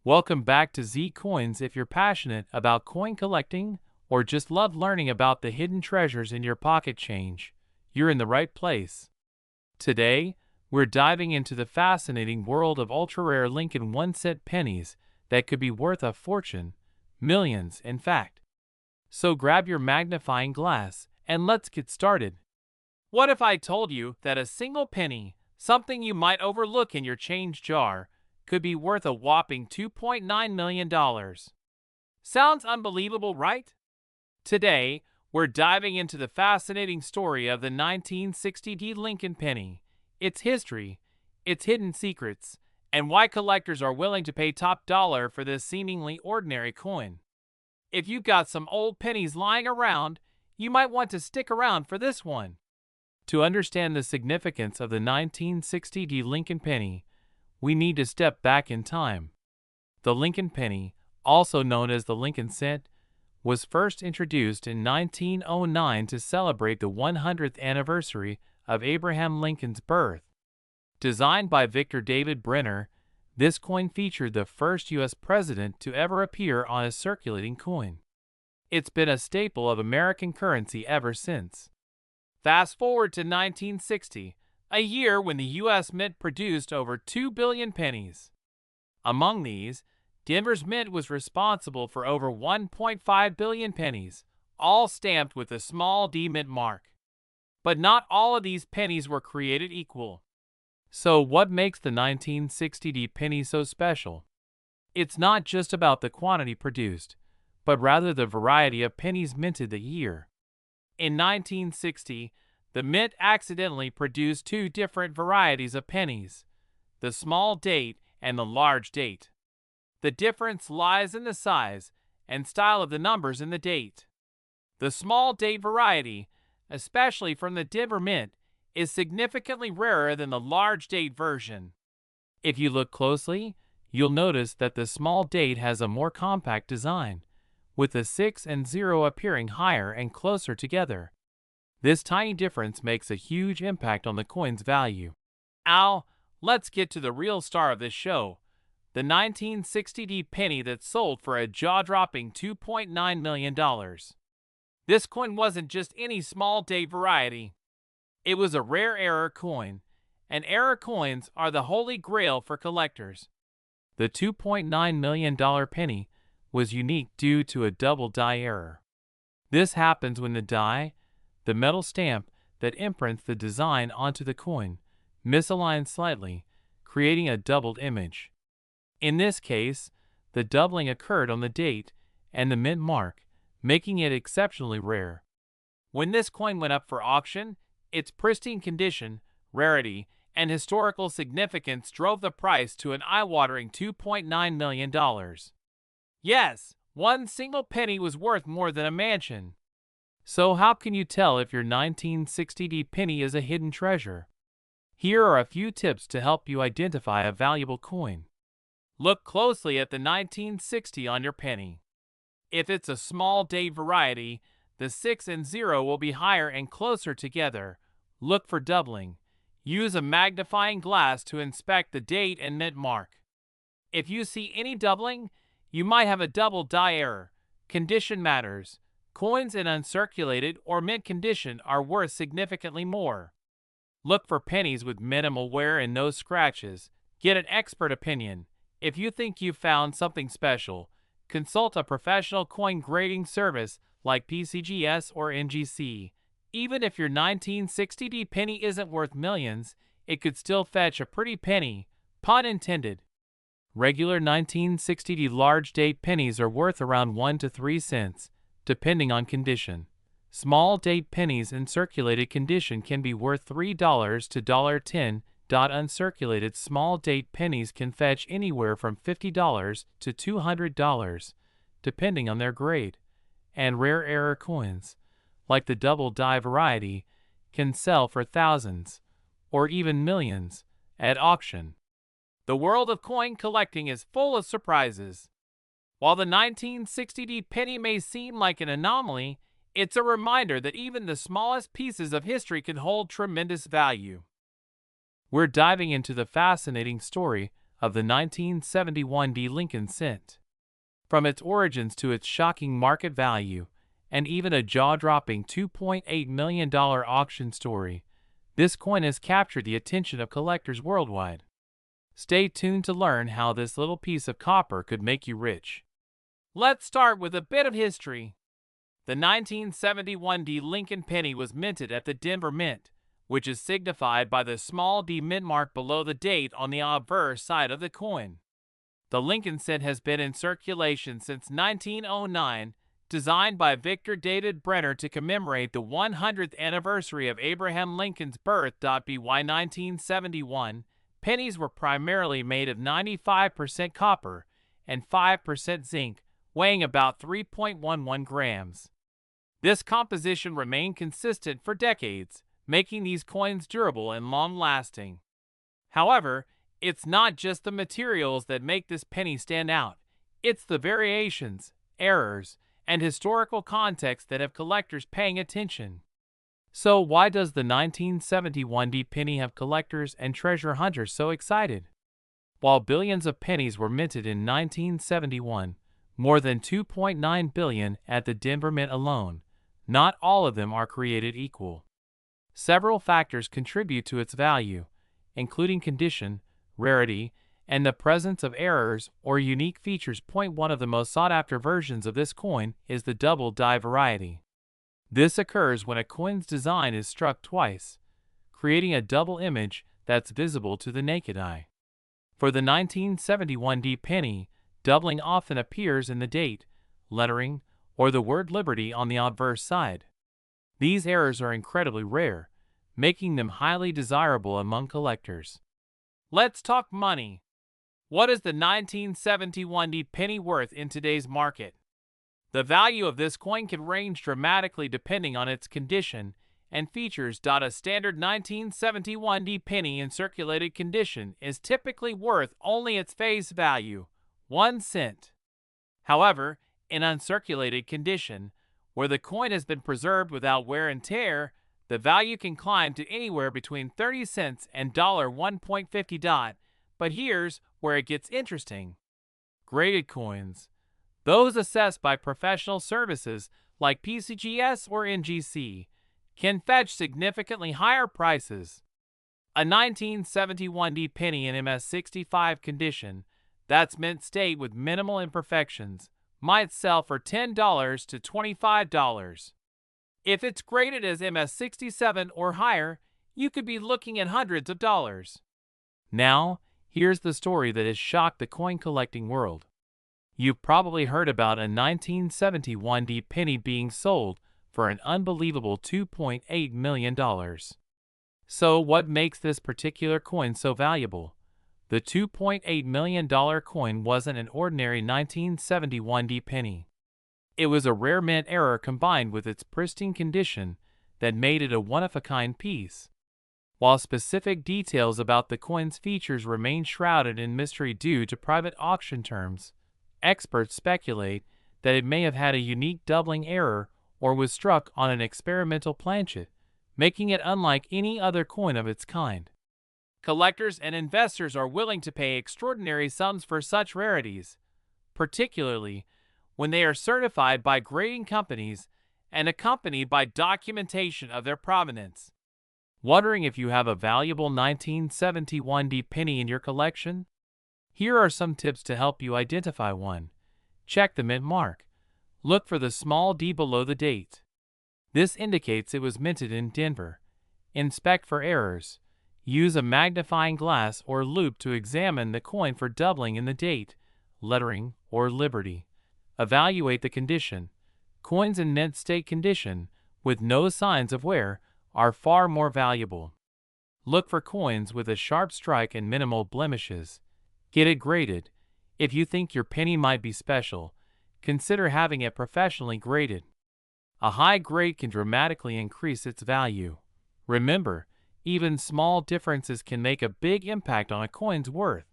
Welcome back to Z Coins. If you're passionate about coin collecting or just love learning about the hidden treasures in your pocket change, you're in the right place. Today, we're diving into the fascinating world of ultra-rare Lincoln 1-cent pennies that could be worth a fortune, millions in fact. So grab your magnifying glass and let's get started. What if I told you that a single penny, something you might overlook in your change jar, could be worth a whopping $2.9 million? Sounds unbelievable, right? Today, we're diving into the fascinating story of the 1960 Lincoln penny, its history, its hidden secrets, and why collectors are willing to pay top dollar for this seemingly ordinary coin. If you've got some old pennies lying around, you might want to stick around for this one. To understand the significance of the 1960 Lincoln penny, we need to step back in time. The Lincoln penny, also known as the Lincoln cent, was first introduced in 1909 to celebrate the 100th anniversary of Abraham Lincoln's birth. Designed by Victor David Brenner, this coin featured the first U.S. president to ever appear on a circulating coin. It's been a staple of American currency ever since. Fast forward to 1960, a year when the U.S. Mint produced over 2 billion pennies. Among these, Denver's Mint was responsible for over 1.5 billion pennies, all stamped with the small d mint mark. But not all of these pennies were created equal. So what makes the 1960 penny so special? It's not just about the quantity produced, but rather the variety of pennies minted that year. In 1960, the Mint accidentally produced two different varieties of pennies, the small date and the large date. The difference lies in the size and style of the numbers in the date. The small date variety, especially from the Denver Mint, is significantly rarer than the large date version. If you look closely, you'll notice that the small date has a more compact design, with the 6 and 0 appearing higher and closer together. This tiny difference makes a huge impact on the coin's value. Now, let's get to the real star of this show, the 1960 penny that sold for a jaw-dropping $2.9 million. This coin wasn't just any small date variety. It was a rare error coin, and error coins are the holy grail for collectors. The $2.9 million penny was unique due to a double die error. This happens when the die, the metal stamp that imprints the design onto the coin, misaligns slightly, creating a doubled image. In this case, the doubling occurred on the date and the mint mark, making it exceptionally rare. When this coin went up for auction, its pristine condition, rarity, and historical significance drove the price to an eye-watering $2.9 million. Yes, one single penny was worth more than a mansion. So how can you tell if your 1960 penny is a hidden treasure? Here are a few tips to help you identify a valuable coin. Look closely at the 1960 on your penny. If it's a small date variety, the 6 and 0 will be higher and closer together. Look for doubling. Use a magnifying glass to inspect the date and mint mark. If you see any doubling, you might have a double die error. Condition matters. Coins in uncirculated or mint condition are worth significantly more. Look for pennies with minimal wear and no scratches. Get an expert opinion. If you think you've found something special, consult a professional coin grading service like PCGS or NGC. Even if your 1960 penny isn't worth millions, it could still fetch a pretty penny, pun intended. Regular 1960 large date pennies are worth around 1 to 3 cents, depending on condition. Small date pennies in circulated condition can be worth $3 to $10. Uncirculated small date pennies can fetch anywhere from $50 to $200, depending on their grade. And rare error coins, like the double die variety, can sell for thousands, or even millions, at auction. The world of coin collecting is full of surprises. While the 1960 penny may seem like an anomaly, it's a reminder that even the smallest pieces of history can hold tremendous value. We're diving into the fascinating story of the 1971 Lincoln cent. From its origins to its shocking market value, and even a jaw-dropping $2.8 million auction story, this coin has captured the attention of collectors worldwide. Stay tuned to learn how this little piece of copper could make you rich. Let's start with a bit of history. The 1971 Lincoln penny was minted at the Denver Mint, which is signified by the small D mint mark below the date on the obverse side of the coin. The Lincoln cent has been in circulation since 1909, designed by Victor David Brenner to commemorate the 100th anniversary of Abraham Lincoln's birth. By 1971, pennies were primarily made of 95% copper and 5% zinc, weighing about 3.11 grams. This composition remained consistent for decades, making these coins durable and long-lasting. However, it's not just the materials that make this penny stand out. It's the variations, errors, and historical context that have collectors paying attention. So why does the 1971 penny have collectors and treasure hunters so excited? While billions of pennies were minted in 1971, more than 2.9 billion at the Denver Mint alone, not all of them are created equal. Several factors contribute to its value, including condition, rarity, and the presence of errors or unique features. One of the most sought-after versions of this coin is the double die variety. This occurs when a coin's design is struck twice, creating a double image that's visible to the naked eye. For the 1971 penny, doubling often appears in the date, lettering, or the word Liberty on the obverse side. These errors are incredibly rare, making them highly desirable among collectors. Let's talk money. What is the 1971 penny worth in today's market? The value of this coin can range dramatically depending on its condition and features. A standard 1971 penny in circulated condition is typically worth only its face value, 1 cent. However, in uncirculated condition, where the coin has been preserved without wear and tear, the value can climb to anywhere between 30 cents and $1.50. But here's where it gets interesting. Graded coins, those assessed by professional services like PCGS or NGC, can fetch significantly higher prices. A 1971 penny in MS65 condition, that's mint state with minimal imperfections, might sell for $10 to $25. If it's graded as MS67 or higher, you could be looking at hundreds of dollars. Now, here's the story that has shocked the coin collecting world. You've probably heard about a 1971 penny being sold for an unbelievable $2.8 million. So what makes this particular coin so valuable? The $2.8 million coin wasn't an ordinary 1971 penny. It was a rare mint error combined with its pristine condition that made it a one-of-a-kind piece. While specific details about the coin's features remain shrouded in mystery due to private auction terms, experts speculate that it may have had a unique doubling error or was struck on an experimental planchet, making it unlike any other coin of its kind. Collectors and investors are willing to pay extraordinary sums for such rarities, particularly when they are certified by grading companies and accompanied by documentation of their provenance. Wondering if you have a valuable 1971 penny in your collection? Here are some tips to help you identify one. Check the mint mark. Look for the small d below the date. This indicates it was minted in Denver. Inspect for errors. Use a magnifying glass or loupe to examine the coin for doubling in the date, lettering, or Liberty. Evaluate the condition. Coins in mint state condition, with no signs of wear, are far more valuable. Look for coins with a sharp strike and minimal blemishes. Get it graded. If you think your penny might be special, consider having it professionally graded. A high grade can dramatically increase its value. Remember, even small differences can make a big impact on a coin's worth.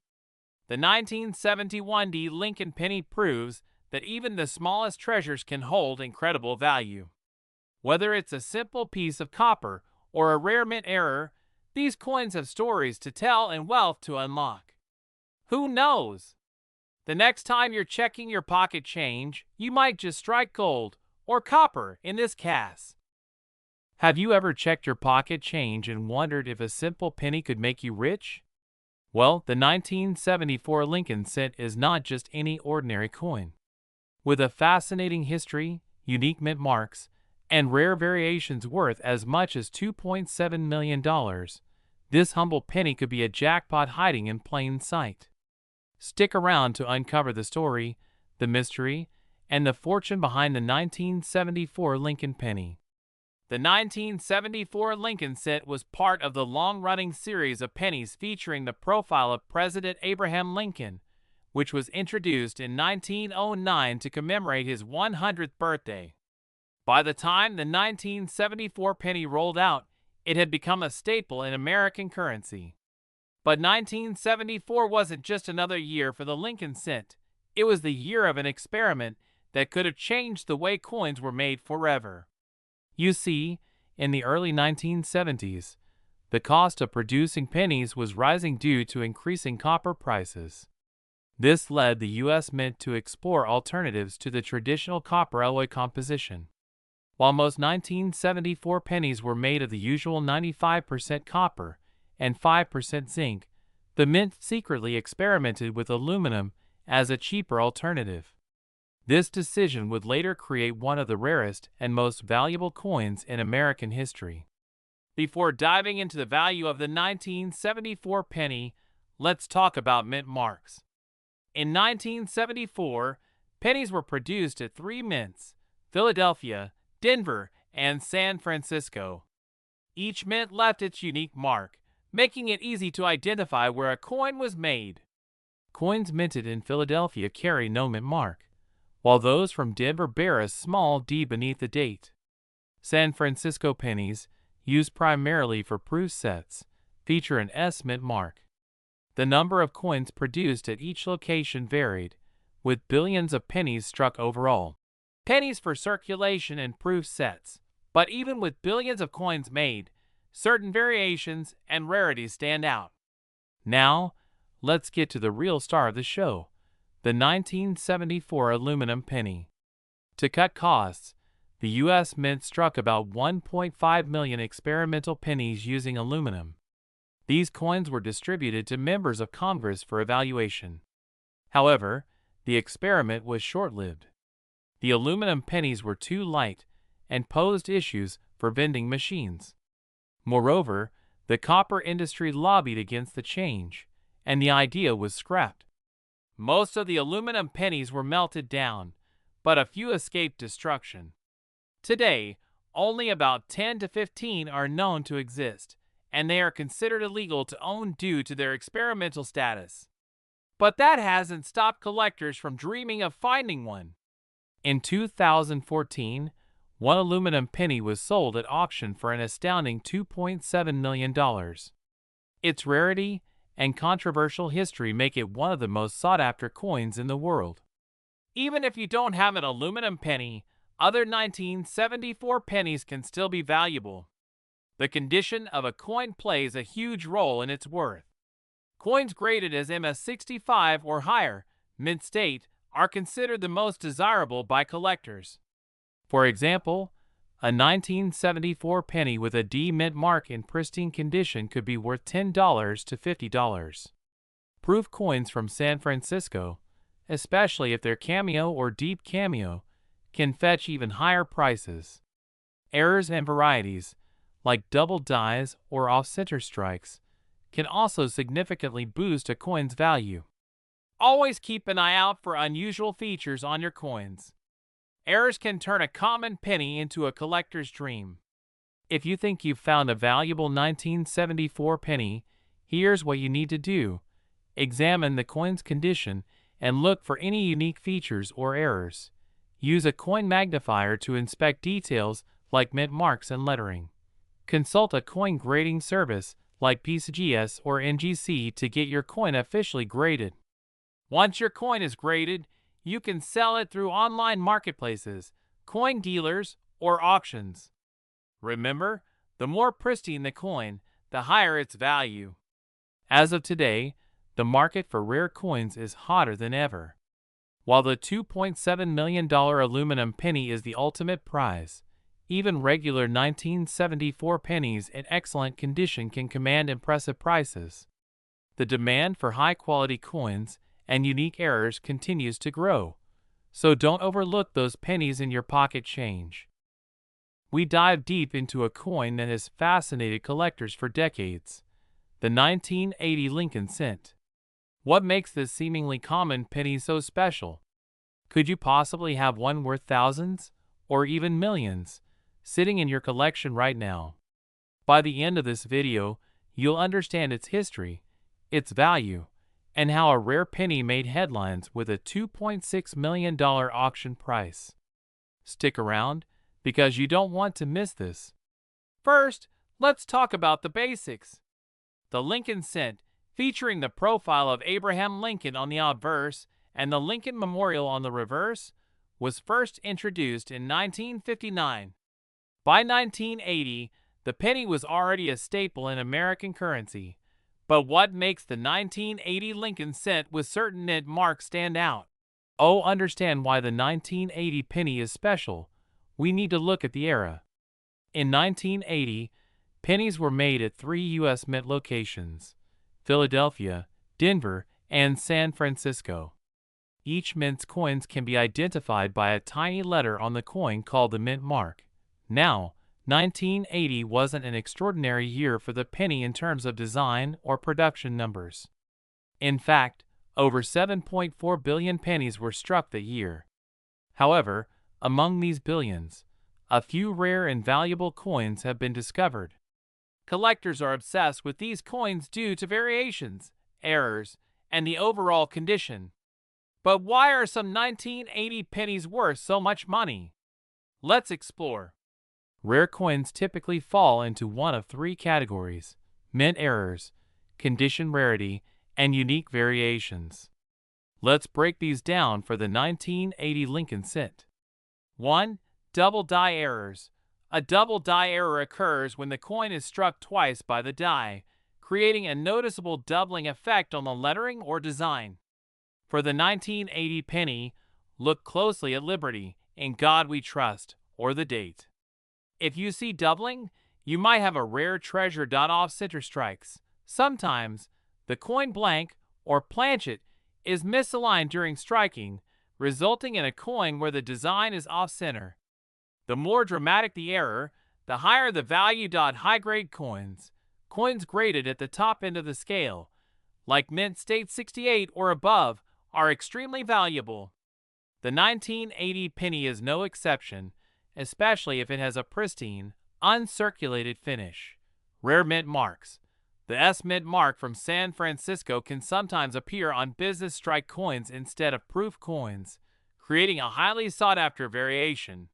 The 1971 Lincoln penny proves that even the smallest treasures can hold incredible value. Whether it's a simple piece of copper or a rare mint error, these coins have stories to tell and wealth to unlock. Who knows? The next time you're checking your pocket change, you might just strike gold, or copper in this case. Have you ever checked your pocket change and wondered if a simple penny could make you rich? Well, the 1974 Lincoln cent is not just any ordinary coin. With a fascinating history, unique mint marks, and rare variations worth as much as $2.7 million, this humble penny could be a jackpot hiding in plain sight. Stick around to uncover the story, the mystery, and the fortune behind the 1974 Lincoln penny. The 1974 Lincoln cent was part of the long-running series of pennies featuring the profile of President Abraham Lincoln, which was introduced in 1909 to commemorate his 100th birthday. By the time the 1974 penny rolled out, it had become a staple in American currency. But 1974 wasn't just another year for the Lincoln cent. It was the year of an experiment that could have changed the way coins were made forever. You see, in the early 1970s, the cost of producing pennies was rising due to increasing copper prices. This led the U.S. Mint to explore alternatives to the traditional copper alloy composition. While most 1974 pennies were made of the usual 95% copper and 5% zinc, the Mint secretly experimented with aluminum as a cheaper alternative. This decision would later create one of the rarest and most valuable coins in American history. Before diving into the value of the 1974 penny, let's talk about mint marks. In 1974, pennies were produced at three mints: Philadelphia, Denver, and San Francisco. Each mint left its unique mark, making it easy to identify where a coin was made. Coins minted in Philadelphia carry no mint mark, while those from Denver bear a small D beneath the date. San Francisco pennies, used primarily for proof sets, feature an S mint mark. The number of coins produced at each location varied, with billions of pennies struck overall. Pennies for circulation and proof sets, but even with billions of coins made, certain variations and rarities stand out. Now, let's get to the real star of the show, the 1974 aluminum penny. To cut costs, the U.S. Mint struck about 1.5 million experimental pennies using aluminum. These coins were distributed to members of Congress for evaluation. However, the experiment was short-lived. The aluminum pennies were too light and posed issues for vending machines. Moreover, the copper industry lobbied against the change, and the idea was scrapped. Most of the aluminum pennies were melted down, but a few escaped destruction. Today, only about 10 to 15 are known to exist, and they are considered illegal to own due to their experimental status. But that hasn't stopped collectors from dreaming of finding one. In 2014, one aluminum penny was sold at auction for an astounding $2.7 million. Its rarity and controversial history make it one of the most sought-after coins in the world. Even if you don't have an aluminum penny, other 1974 pennies can still be valuable. The condition of a coin plays a huge role in its worth. Coins graded as MS65 or higher, mint state, are considered the most desirable by collectors. For example, a 1974 penny with a D mint mark in pristine condition could be worth $10 to $50. Proof coins from San Francisco, especially if they're cameo or deep cameo, can fetch even higher prices. Errors and varieties, like double dies or off-center strikes, can also significantly boost a coin's value. Always keep an eye out for unusual features on your coins. Errors can turn a common penny into a collector's dream. If you think you've found a valuable 1974 penny, here's what you need to do. Examine the coin's condition and look for any unique features or errors. Use a coin magnifier to inspect details like mint marks and lettering. Consult a coin grading service like PCGS or NGC to get your coin officially graded. Once your coin is graded, you can sell it through online marketplaces, coin dealers, or auctions. Remember, the more pristine the coin, the higher its value. As of today, the market for rare coins is hotter than ever. While the $2.7 million aluminum penny is the ultimate prize, even regular 1974 pennies in excellent condition can command impressive prices. The demand for high-quality coins and unique errors continues to grow, so don't overlook those pennies in your pocket change. We dive deep into a coin that has fascinated collectors for decades, the 1980 Lincoln cent. What makes this seemingly common penny so special? Could you possibly have one worth thousands, or even millions, sitting in your collection right now? By the end of this video, you'll understand its history, its value, and how a rare penny made headlines with a $2.6 million auction price. Stick around, because you don't want to miss this. First, let's talk about the basics. The Lincoln cent, featuring the profile of Abraham Lincoln on the obverse and the Lincoln Memorial on the reverse, was first introduced in 1959. By 1980, the penny was already a staple in American currency. But what makes the 1980 Lincoln cent with certain mint marks stand out? Oh, understand why the 1980 penny is special. We need to look at the era. In 1980, pennies were made at 3 U.S. mint locations: Philadelphia, Denver, and San Francisco. Each mint's coins can be identified by a tiny letter on the coin called the mint mark. Now, 1980 wasn't an extraordinary year for the penny in terms of design or production numbers. In fact, over 7.4 billion pennies were struck that year. However, among these billions, a few rare and valuable coins have been discovered. Collectors are obsessed with these coins due to variations, errors, and the overall condition. But why are some 1980 pennies worth so much money? Let's explore. Rare coins typically fall into one of three categories: mint errors, condition rarity, and unique variations. Let's break these down for the 1980 Lincoln cent. 1. Double die errors. A double die error occurs when the coin is struck twice by the die, creating a noticeable doubling effect on the lettering or design. For the 1980 penny, look closely at Liberty, In God We Trust, or the date. If you see doubling, you might have a rare treasure. Off-center strikes. Sometimes, the coin blank or planchet is misaligned during striking, resulting in a coin where the design is off-center. The more dramatic the error, the higher the value. High-grade coins, coins graded at the top end of the scale, like Mint State 68 or above, are extremely valuable. The 1980 penny is no exception, especially if it has a pristine, uncirculated finish. Rare mint marks. The S mint mark from San Francisco can sometimes appear on business strike coins instead of proof coins, creating a highly sought-after variation.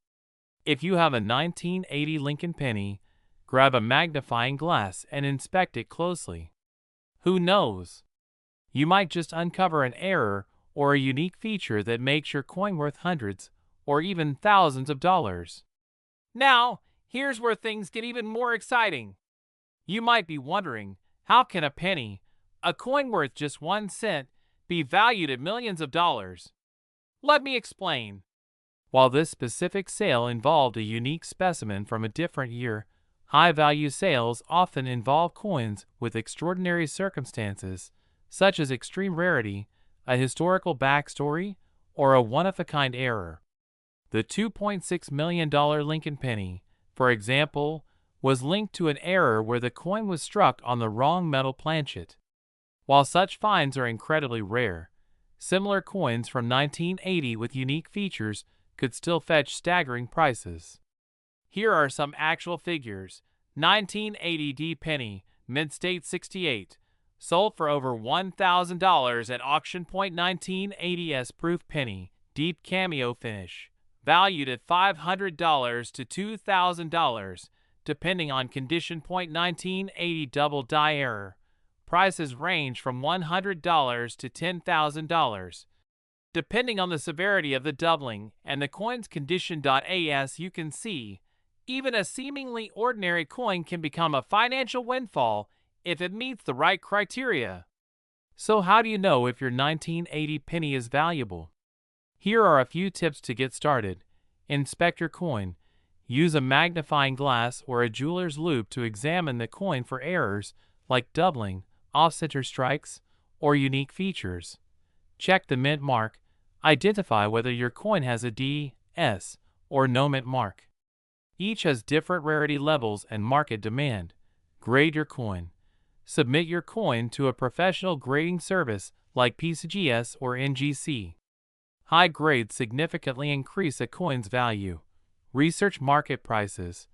If you have a 1980 Lincoln penny, grab a magnifying glass and inspect it closely. Who knows? You might just uncover an error or a unique feature that makes your coin worth hundreds or even thousands of dollars. Now, here's where things get even more exciting. You might be wondering, how can a penny, a coin worth just 1 cent, be valued at millions of dollars? Let me explain. While this specific sale involved a unique specimen from a different year, high-value sales often involve coins with extraordinary circumstances, such as extreme rarity, a historical backstory, or a one-of-a-kind error. The $2.6 million Lincoln penny, for example, was linked to an error where the coin was struck on the wrong metal planchet. While such finds are incredibly rare, similar coins from 1980 with unique features could still fetch staggering prices. Here are some actual figures. 1980 D penny, Mint State 68, sold for over $1,000 at auction. 1980 S proof penny, deep cameo finish, valued at $500 to $2,000, depending on condition. 1980 double die error, prices range from $100 to $10,000. Depending on the severity of the doubling and the coin's condition. As you can see, even a seemingly ordinary coin can become a financial windfall if it meets the right criteria. So how do you know if your 1980 penny is valuable? Here are a few tips to get started. Inspect your coin. Use a magnifying glass or a jeweler's loupe to examine the coin for errors like doubling, off-center strikes, or unique features. Check the mint mark. Identify whether your coin has a D, S, or no mint mark. Each has different rarity levels and market demand. Grade your coin. Submit your coin to a professional grading service like PCGS or NGC. High grades significantly increase a coin's value. Research market prices.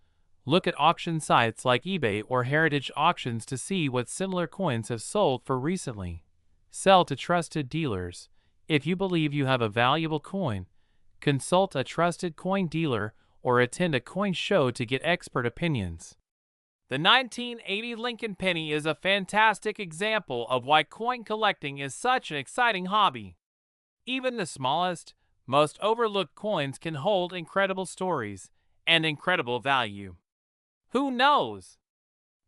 Look at auction sites like eBay or Heritage Auctions to see what similar coins have sold for recently. Sell to trusted dealers. If you believe you have a valuable coin, consult a trusted coin dealer or attend a coin show to get expert opinions. The 1980 Lincoln penny is a fantastic example of why coin collecting is such an exciting hobby. Even the smallest, most overlooked coins can hold incredible stories and incredible value. Who knows?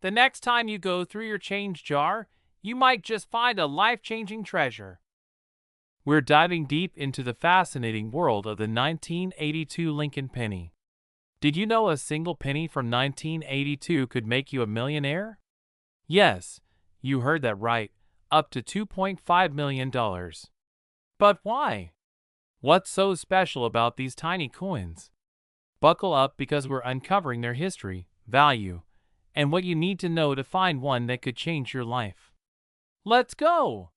The next time you go through your change jar, you might just find a life-changing treasure. We're diving deep into the fascinating world of the 1982 Lincoln penny. Did you know a single penny from 1982 could make you a millionaire? Yes, you heard that right, up to $2.5 million. But why? What's so special about these tiny coins? Buckle up because we're uncovering their history, value, and what you need to know to find one that could change your life. Let's go!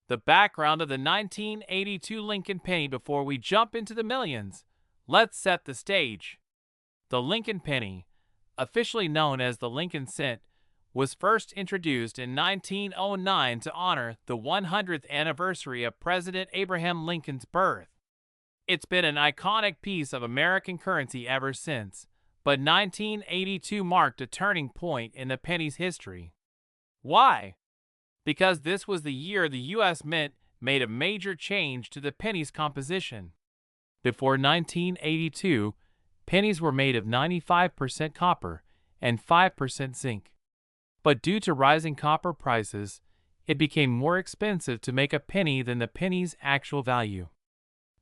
The background of the 1982 Lincoln penny before we jump into the millions. Let's set the stage. The Lincoln penny, officially known as the Lincoln cent, was first introduced in 1909 to honor the 100th anniversary of President Abraham Lincoln's birth. It's been an iconic piece of American currency ever since, but 1982 marked a turning point in the penny's history. Why? Because this was the year the U.S. Mint made a major change to the penny's composition. Before 1982, pennies were made of 95% copper and 5% zinc. But due to rising copper prices, it became more expensive to make a penny than the penny's actual value.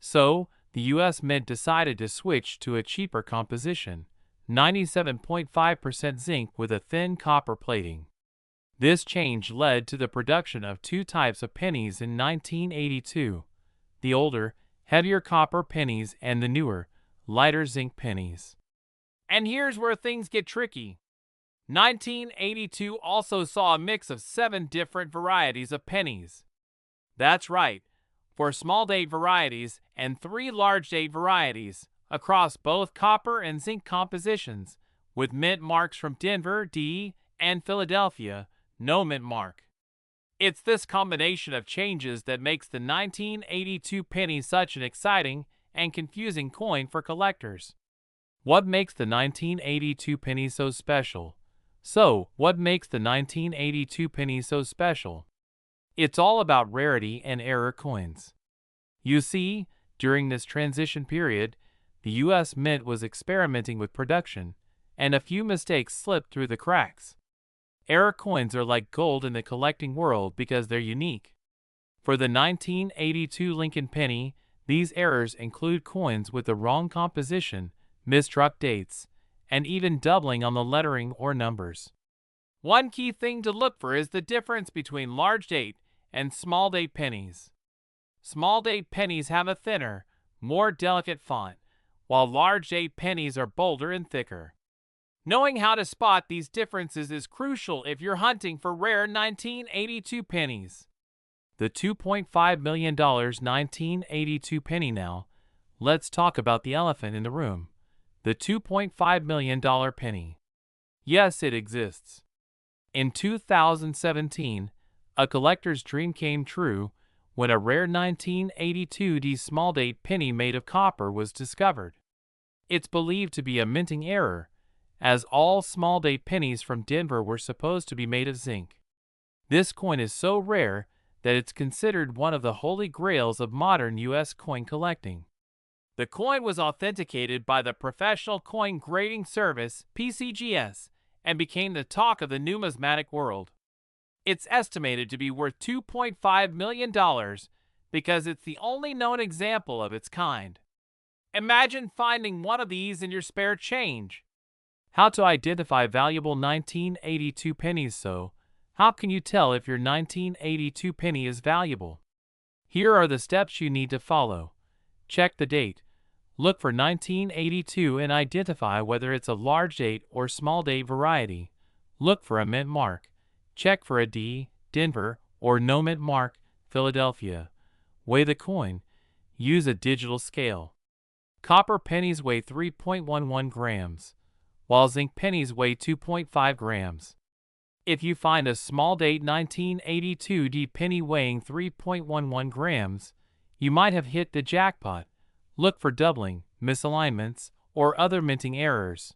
So, the U.S. Mint decided to switch to a cheaper composition, 97.5% zinc with a thin copper plating. This change led to the production of two types of pennies in 1982, the older, heavier copper pennies and the newer, lighter zinc pennies. And here's where things get tricky. 1982 also saw a mix of 7 different varieties of pennies. That's right, 4 small-date varieties and 3 large-date varieties across both copper and zinc compositions, with mint marks from Denver, D, and Philadelphia, no mint mark. It's this combination of changes that makes the 1982 penny such an exciting and confusing coin for collectors. What makes the 1982 penny so special? What makes the 1982 penny so special? It's all about rarity and error coins. You see, during this transition period, the U.S. Mint was experimenting with production, and a few mistakes slipped through the cracks. Error coins are like gold in the collecting world because they're unique. For the 1982 Lincoln penny, these errors include coins with the wrong composition, misstruck dates, and even doubling on the lettering or numbers. One key thing to look for is the difference between large date and small date pennies. Small date pennies have a thinner, more delicate font, while large date pennies are bolder and thicker. Knowing how to spot these differences is crucial if you're hunting for rare 1982 pennies. The $2.5 million 1982 penny now. Let's talk about the elephant in the room. The $2.5 million penny. Yes, it exists. In 2017, a collector's dream came true when a rare 1982 small date penny made of copper was discovered. It's believed to be a minting error, as all small date pennies from Denver were supposed to be made of zinc. This coin is so rare that it's considered one of the holy grails of modern U.S. coin collecting. The coin was authenticated by the Professional Coin Grading Service, PCGS, and became the talk of the numismatic world. It's estimated to be worth $2.5 million because it's the only known example of its kind. Imagine finding one of these in your spare change. How to identify valuable 1982 pennies. So, how can you tell if your 1982 penny is valuable? Here are the steps you need to follow. Check the date. Look for 1982 and identify whether it's a large date or small date variety. Look for a mint mark. Check for a D, Denver, or no mint mark, Philadelphia. Weigh the coin. Use a digital scale. Copper pennies weigh 3.11 grams, while zinc pennies weigh 2.5 grams. If you find a small date 1982 D penny weighing 3.11 grams, you might have hit the jackpot. Look for doubling, misalignments, or other minting errors.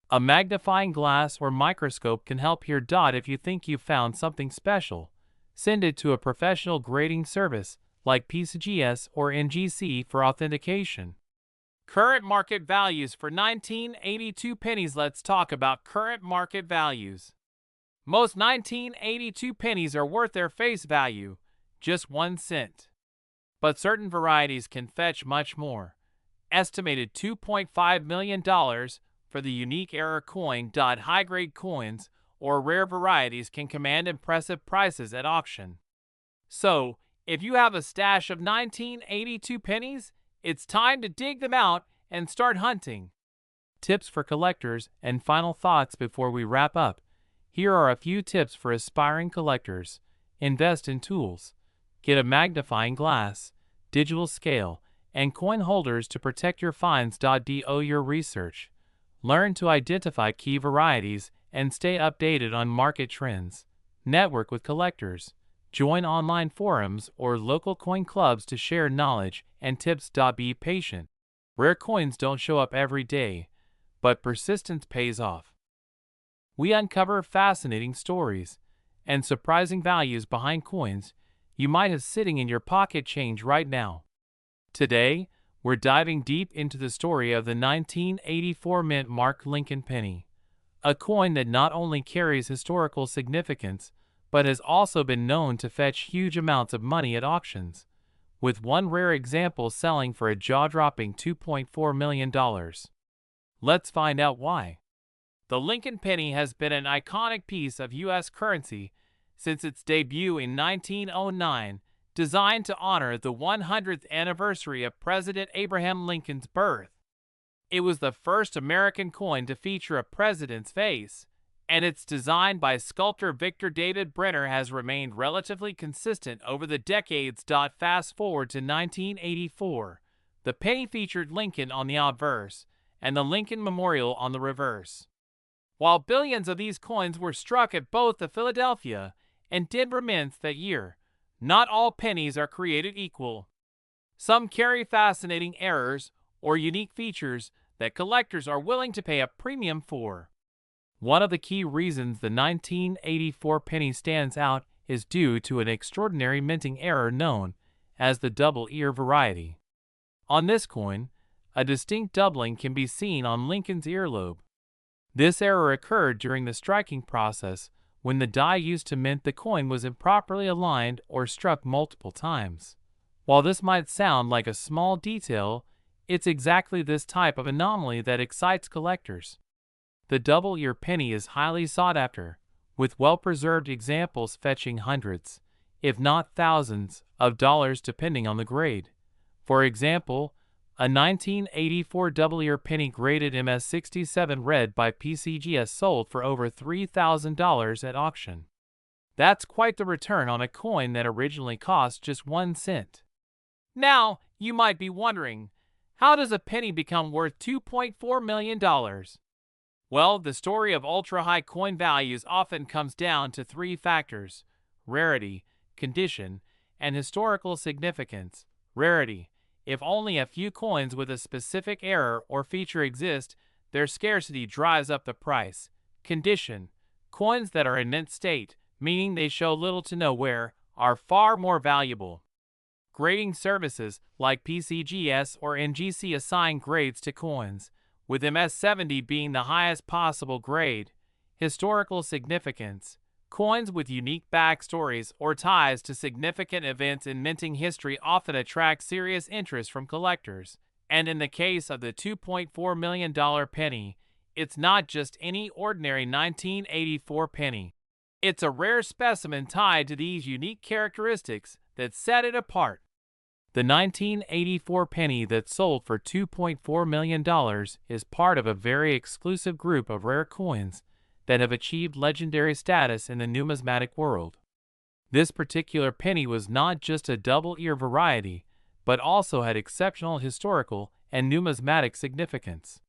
A magnifying glass or microscope can help here. If you think you found something special, send it to a professional grading service like PCGS or NGC for authentication. Current market values for 1982 pennies. Let's talk about current market values. Most 1982 pennies are worth their face value, just 1 cent. But certain varieties can fetch much more. Estimated $2.5 million for the unique error coin. High-grade coins or rare varieties can command impressive prices at auction. So, if you have a stash of 1982 pennies, it's time to dig them out and start hunting. Tips for collectors and final thoughts before we wrap up. Here are a few tips for aspiring collectors. Invest in tools. Get a magnifying glass, digital scale, and coin holders to protect your finds. Do your research. Learn to identify key varieties and stay updated on market trends. Network with collectors. Join online forums or local coin clubs to share knowledge and tips. Be patient. Rare coins don't show up every day, but persistence pays off. We uncover fascinating stories and surprising values behind coins you might have sitting in your pocket change right now. Today, we're diving deep into the story of the 1984 mint mark Lincoln penny, a coin that not only carries historical significance, but has also been known to fetch huge amounts of money at auctions, with one rare example selling for a jaw-dropping $2.4 million. Let's find out why. The Lincoln penny has been an iconic piece of U.S. currency since its debut in 1909, designed to honor the 100th anniversary of President Abraham Lincoln's birth. It was the first American coin to feature a president's face, and its design by sculptor Victor David Brenner has remained relatively consistent over the decades. Fast forward to 1984. The penny featured Lincoln on the obverse and the Lincoln Memorial on the reverse. While billions of these coins were struck at both the Philadelphia and Denver mints that year, not all pennies are created equal. Some carry fascinating errors or unique features that collectors are willing to pay a premium for. One of the key reasons the 1984 penny stands out is due to an extraordinary minting error known as the double ear variety. On this coin, a distinct doubling can be seen on Lincoln's earlobe. This error occurred during the striking process when the die used to mint the coin was improperly aligned or struck multiple times. While this might sound like a small detail, it's exactly this type of anomaly that excites collectors. The double ear penny is highly sought after, with well-preserved examples fetching hundreds, if not thousands, of dollars depending on the grade. For example, a 1984 double-ear penny graded MS67 red by PCGS sold for over $3,000 at auction. That's quite the return on a coin that originally cost just 1 cent. Now, you might be wondering, how does a penny become worth $2.4 million? Well, the story of ultra-high coin values often comes down to 3 factors: rarity, condition, and historical significance. Rarity. If only a few coins with a specific error or feature exist, their scarcity drives up the price. Condition. Coins that are in mint state, meaning they show little to no wear, are far more valuable. Grading services like PCGS or NGC assign grades to coins, with MS70 being the highest possible grade. Historical significance. Coins with unique backstories or ties to significant events in minting history often attract serious interest from collectors. And in the case of the $2.4 million penny, it's not just any ordinary 1984 penny. It's a rare specimen tied to these unique characteristics that set it apart. The 1984 penny that sold for $2.4 million is part of a very exclusive group of rare coins that have achieved legendary status in the numismatic world. This particular penny was not just a double-ear variety, but also had exceptional historical and numismatic significance.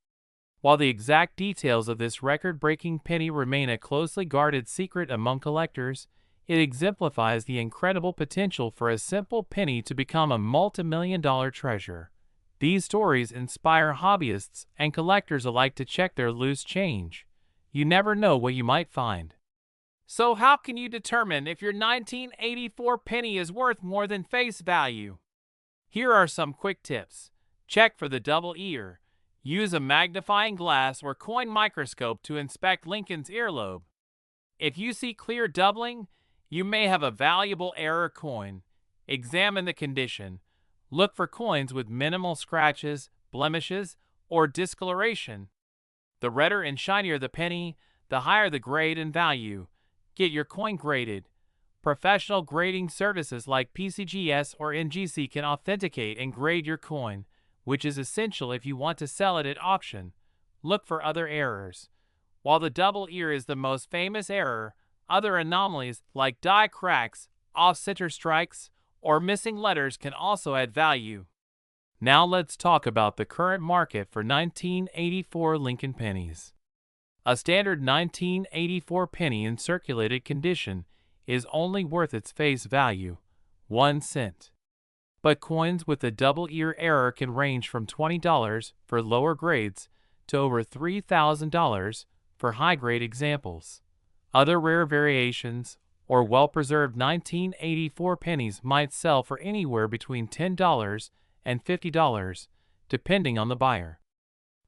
While the exact details of this record-breaking penny remain a closely guarded secret among collectors, it exemplifies the incredible potential for a simple penny to become a multi-million-dollar treasure. These stories inspire hobbyists and collectors alike to check their loose change. You never know what you might find. So how can you determine if your 1984 penny is worth more than face value? Here are some quick tips. Check for the double ear. Use a magnifying glass or coin microscope to inspect Lincoln's earlobe. If you see clear doubling, you may have a valuable error coin. Examine the condition. Look for coins with minimal scratches, blemishes, or discoloration. The redder and shinier the penny, the higher the grade and value. Get your coin graded. Professional grading services like PCGS or NGC can authenticate and grade your coin, which is essential if you want to sell it at auction. Look for other errors. While the double ear is the most famous error, other anomalies like die cracks, off-center strikes, or missing letters can also add value. Now let's talk about the current market for 1984 Lincoln pennies. A standard 1984 penny in circulated condition is only worth its face value, 1 cent. But coins with the double ear error can range from $20 for lower grades to over $3,000 for high-grade examples. Other rare variations or well-preserved 1984 pennies might sell for anywhere between $10 and $50, depending on the buyer.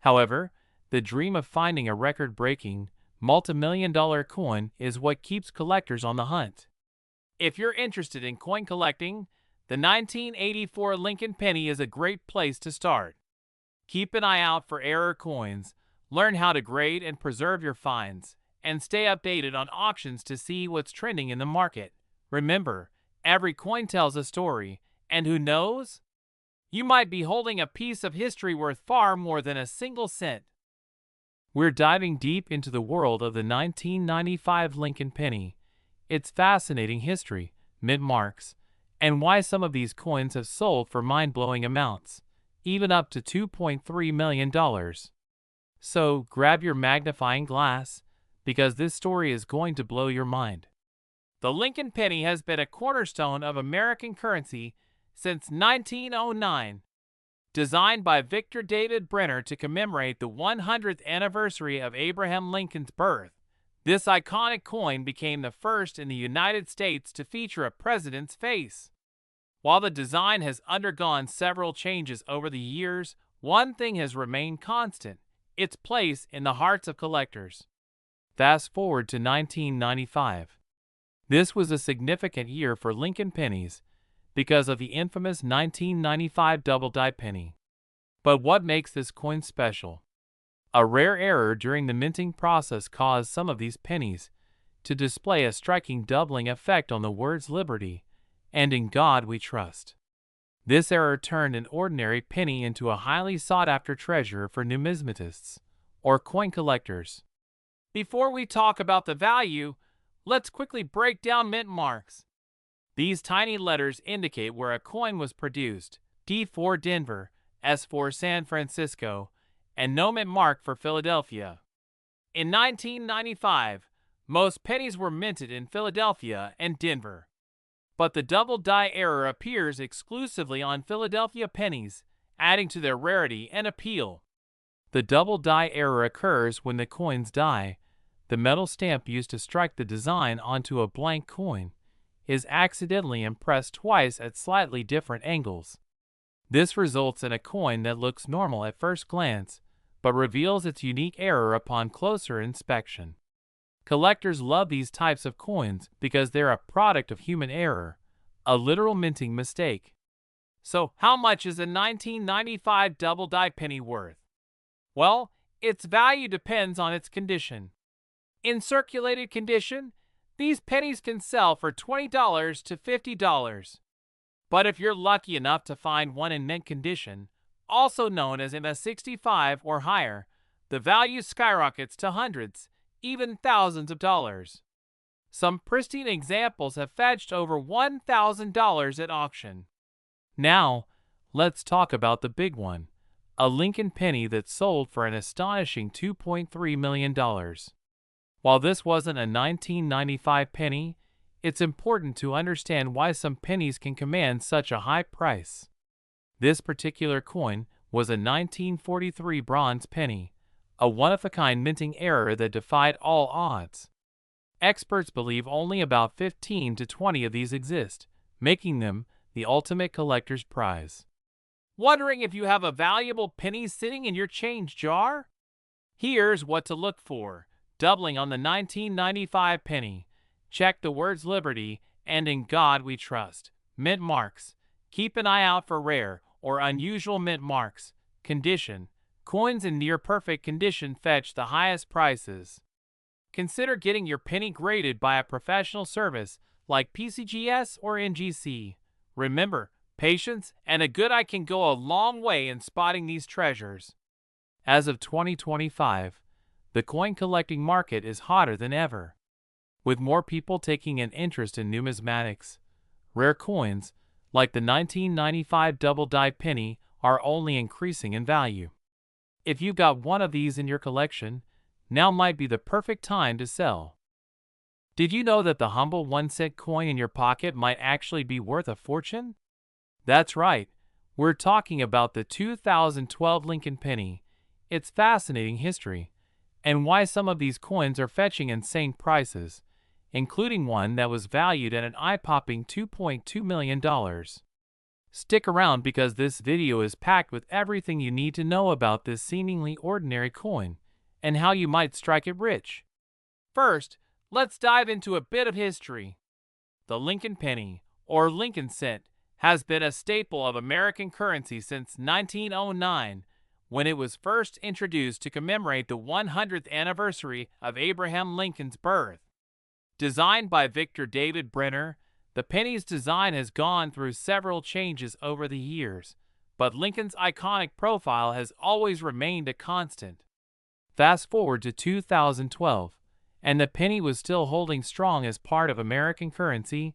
However, the dream of finding a record-breaking, multi-million-dollar coin is what keeps collectors on the hunt. If you're interested in coin collecting, the 1984 Lincoln penny is a great place to start. Keep an eye out for error coins, learn how to grade and preserve your finds, and stay updated on auctions to see what's trending in the market. Remember, every coin tells a story, and who knows? You might be holding a piece of history worth far more than a single cent. We're diving deep into the world of the 1995 Lincoln penny, its fascinating history, mint marks, and why some of these coins have sold for mind-blowing amounts, even up to $2.3 million. So grab your magnifying glass, because this story is going to blow your mind. The Lincoln penny has been a cornerstone of American currency since 1909. Designed by Victor David Brenner to commemorate the 100th anniversary of Abraham Lincoln's birth, this iconic coin became the first in the United States to feature a president's face. While the design has undergone several changes over the years, one thing has remained constant: its place in the hearts of collectors. Fast forward to 1995. This was a significant year for Lincoln pennies because of the infamous 1995 double-die penny. But what makes this coin special? A rare error during the minting process caused some of these pennies to display a striking doubling effect on the words "Liberty" and "In God We Trust." This error turned an ordinary penny into a highly sought-after treasure for numismatists or coin collectors. Before we talk about the value, let's quickly break down mint marks. These tiny letters indicate where a coin was produced: D for Denver, S for San Francisco, and no mint mark for Philadelphia. In 1995, most pennies were minted in Philadelphia and Denver. But the double die error appears exclusively on Philadelphia pennies, adding to their rarity and appeal. The double die error occurs when the coin's die, the metal stamp used to strike the design onto a blank coin, is accidentally impressed twice at slightly different angles. This results in a coin that looks normal at first glance, but reveals its unique error upon closer inspection. Collectors love these types of coins because they're a product of human error, a literal minting mistake. So, how much is a 1995 double die penny worth? Well, its value depends on its condition. In circulated condition, these pennies can sell for $20 to $50. But if you're lucky enough to find one in mint condition, also known as MS65 or higher, the value skyrockets to hundreds, even thousands of dollars. Some pristine examples have fetched over $1,000 at auction. Now, let's talk about the big one, a Lincoln penny that sold for an astonishing $2.3 million. While this wasn't a 1995 penny, it's important to understand why some pennies can command such a high price. This particular coin was a 1943 bronze penny, a one-of-a-kind minting error that defied all odds. Experts believe only about 15 to 20 of these exist, making them the ultimate collector's prize. Wondering if you have a valuable penny sitting in your change jar? Here's what to look for. Doubling on the 1995 penny. Check the words Liberty and In God We Trust. Mint marks. Keep an eye out for rare or unusual mint marks. Condition. Coins in near-perfect condition fetch the highest prices. Consider getting your penny graded by a professional service like PCGS or NGC. Remember, patience and a good eye can go a long way in spotting these treasures. As of 2025, the coin collecting market is hotter than ever. With more people taking an interest in numismatics, rare coins, like the 1995 double die penny, are only increasing in value. If you've got one of these in your collection, now might be the perfect time to sell. Did you know that the humble 1-cent coin in your pocket might actually be worth a fortune? That's right, we're talking about the 2012 Lincoln penny, its fascinating history, and why some of these coins are fetching insane prices, including one that was valued at an eye-popping $2.2 million. Stick around because this video is packed with everything you need to know about this seemingly ordinary coin and how you might strike it rich. First, let's dive into a bit of history. The Lincoln penny, or Lincoln cent, has been a staple of American currency since 1909, when it was first introduced to commemorate the 100th anniversary of Abraham Lincoln's birth. Designed by Victor David Brenner, the penny's design has gone through several changes over the years, but Lincoln's iconic profile has always remained a constant. Fast forward to 2012, and the penny was still holding strong as part of American currency,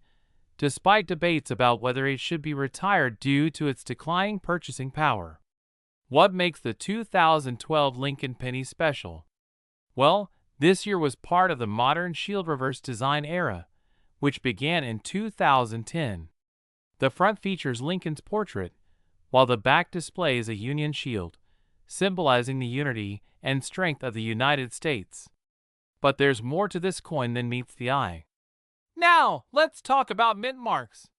despite debates about whether it should be retired due to its declining purchasing power. What makes the 2012 Lincoln penny special? Well, this year was part of the modern shield reverse design era, which began in 2010. The front features Lincoln's portrait, while the back displays a Union shield, symbolizing the unity and strength of the United States. But there's more to this coin than meets the eye. Now, let's talk about mint marks.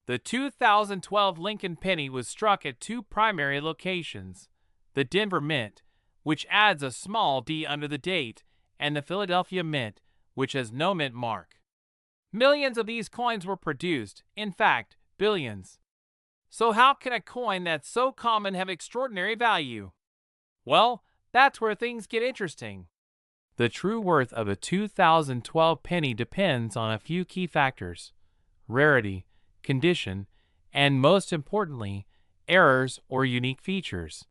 The 2012 Lincoln penny was struck at two primary locations: the Denver Mint, which adds a small D under the date, and the Philadelphia Mint, which has no mint mark. Millions of these coins were produced, in fact, billions. So how can a coin that's so common have extraordinary value? Well, that's where things get interesting. The true worth of a 2012 penny depends on a few key factors: rarity, condition, and most importantly, errors or unique features.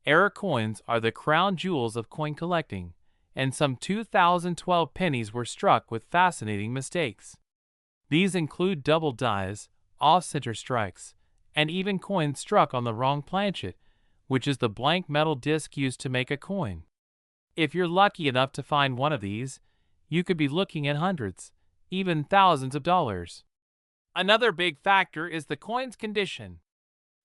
Error coins are the crown jewels of coin collecting, and some 2012 pennies were struck with fascinating mistakes. These include double dies, off-center strikes, and even coins struck on the wrong planchet, which is the blank metal disc used to make a coin. If you're lucky enough to find one of these, you could be looking at hundreds, even thousands of dollars. Another big factor is the coin's condition.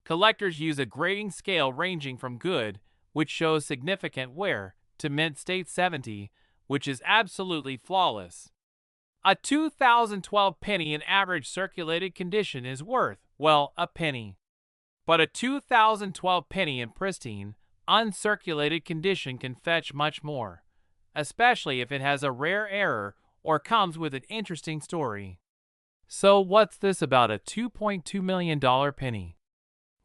Collectors use a grading scale ranging from good, which shows significant wear, to mint state 70, which is absolutely flawless. A 2012 penny in average circulated condition is worth, well, a penny. But a 2012 penny in pristine, uncirculated condition can fetch much more. especially if it has a rare error or comes with an interesting story. So what's this about a $2.2 million penny?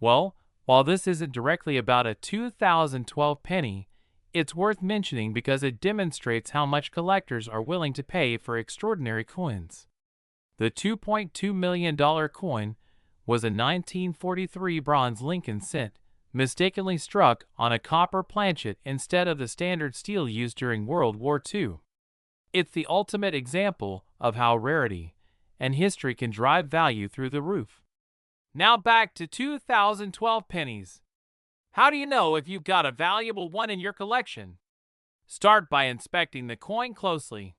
Well, while this isn't directly about a 2012 penny, it's worth mentioning because it demonstrates how much collectors are willing to pay for extraordinary coins. The $2.2 million coin was a 1943 bronze Lincoln cent, mistakenly struck on a copper planchet instead of the standard steel used during World War II. It's the ultimate example of how rarity and history can drive value through the roof. Now back to 2012 pennies. How do you know if you've got a valuable one in your collection? Start by inspecting the coin closely.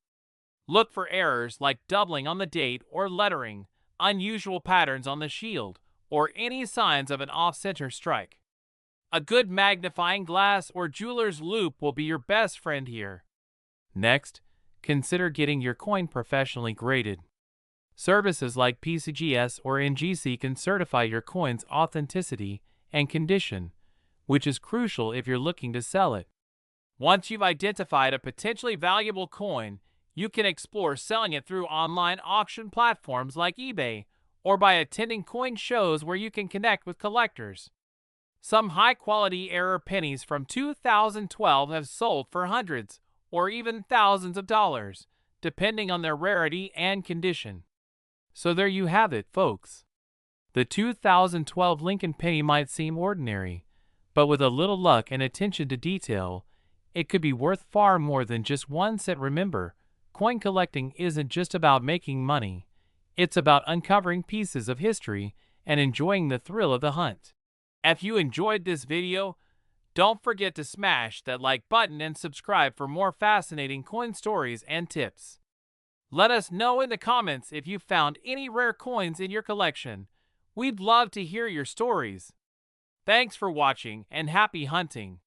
Look for errors like doubling on the date or lettering, unusual patterns on the shield, or any signs of an off-center strike. A good magnifying glass or jeweler's loupe will be your best friend here. Next, consider getting your coin professionally graded. Services like PCGS or NGC can certify your coin's authenticity and condition, which is crucial if you're looking to sell it. Once you've identified a potentially valuable coin, you can explore selling it through online auction platforms like eBay or by attending coin shows where you can connect with collectors. Some high-quality error pennies from 2012 have sold for hundreds or even thousands of dollars, depending on their rarity and condition. So there you have it, folks. The 2012 Lincoln penny might seem ordinary, but with a little luck and attention to detail, it could be worth far more than just 1 cent. Remember, coin collecting isn't just about making money. It's about uncovering pieces of history and enjoying the thrill of the hunt. If you enjoyed this video, don't forget to smash that like button and subscribe for more fascinating coin stories and tips. Let us know in the comments if you found any rare coins in your collection. We'd love to hear your stories. Thanks for watching and happy hunting!